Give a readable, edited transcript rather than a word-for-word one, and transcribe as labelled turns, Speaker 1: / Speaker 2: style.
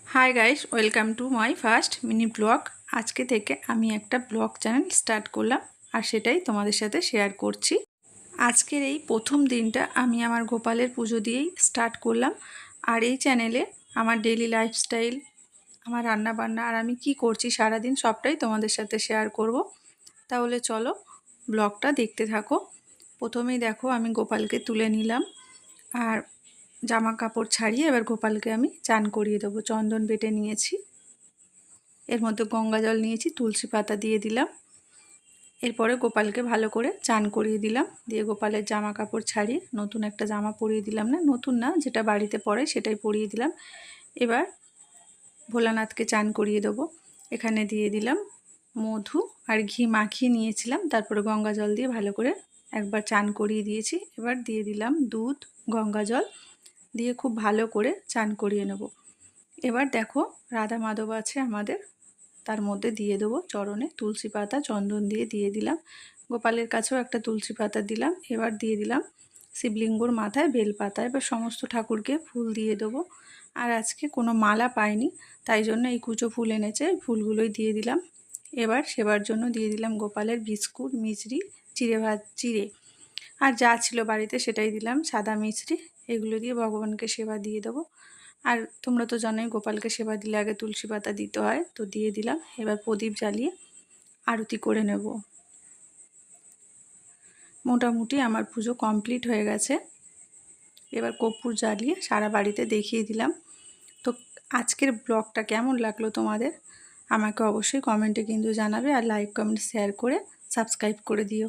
Speaker 1: Hi guys, welcome to my first mini blog. আজকে থেকে আমি একটা ব্লগ চ্যানেল স্টার্ট করলাম আর সেটাই তোমাদের সাথে শেয়ার করছি। আজকের এই প্রথম দিনটা আমি আমার গোপালের পুজো দিয়েই স্টার্ট করলাম। আর এই চ্যানেলে আমার ডেইলি লাইফস্টাইল, আমার রান্নাবান্না আর আমি কি করছি সারাদিন সবটাই তোমাদের সাথে শেয়ার করব। তাহলে চলো ব্লগটা দেখতে থাকো। প্রথমেই দেখো আমি গোপালকে তুলে নিলাম আর জামা কাপড় ছাড়িয়ে এবার গোপালকে আমি চান করিয়ে দেবো। চন্দন বেটে নিয়েছি, এর মধ্যে গঙ্গা জল নিয়েছি, তুলসী পাতা দিয়ে দিলাম। এরপরে গোপালকে ভালো করে চান করিয়ে দিলাম, দিয়ে গোপালের জামা কাপড় ছাড়িয়ে নতুন একটা জামা পরিয়ে দিলাম, না নতুন না, যেটা বাড়িতে পরে সেটাই পরিয়ে দিলাম। এবার ভোলানাথকে চান করিয়ে দেবো। এখানে দিয়ে দিলাম মধু আর ঘি মাখিয়ে নিয়েছিলাম, তারপরে গঙ্গা জল দিয়ে ভালো করে একবার চান করিয়ে দিয়েছি। এবার দিয়ে দিলাম দুধ, গঙ্গা জল দিয়ে খুব ভালো করে চান করিয়ে নেব। এবার দেখো রাধা মাধব আছে আমাদের, তার মধ্যে দিয়ে দেবো চরণে তুলসী পাতা, চন্দন দিয়ে দিলাম। গোপালের কাছেও একটা তুলসী পাতা দিলাম। এবার দিয়ে দিলাম শিবলিঙ্গর মাথায় বেলপাতা। এবার সমস্ত ঠাকুরকে ফুল দিয়ে দেবো। আর আজকে কোনো মালা পাইনি, তাই জন্য এই কুচো ফুল এনেছে, ফুলগুলোই দিয়ে দিলাম। এবার সেবার জন্য দিয়ে দিলাম গোপালের বিস্কুট, মিছরি, চিড়ে আর যা ছিল বাড়িতে সেটাই দিলাম, সাদা মিছরি। এগুলো দিয়ে ভগবানকে সেবা দিয়ে দেবো। আর তোমরা তো জানোই গোপালকে সেবা দিলে আগে তুলসী পাতা দিতে হয়, তো দিয়ে দিলাম। এবার প্রদীপ জ্বালিয়ে আরতি করে নেব। মোটামুটি আমার পুজো কমপ্লিট হয়ে গেছে। এবার কর্পূর জ্বালিয়ে সারা বাড়িতে দেখিয়ে দিলাম। তো আজকের ব্লগটা কেমন লাগলো তোমাদের আমাকে অবশ্যই কমেন্টে কিন্তু জানাবে, আর লাইক কমেন্ট শেয়ার করে সাবস্ক্রাইব করে দিও।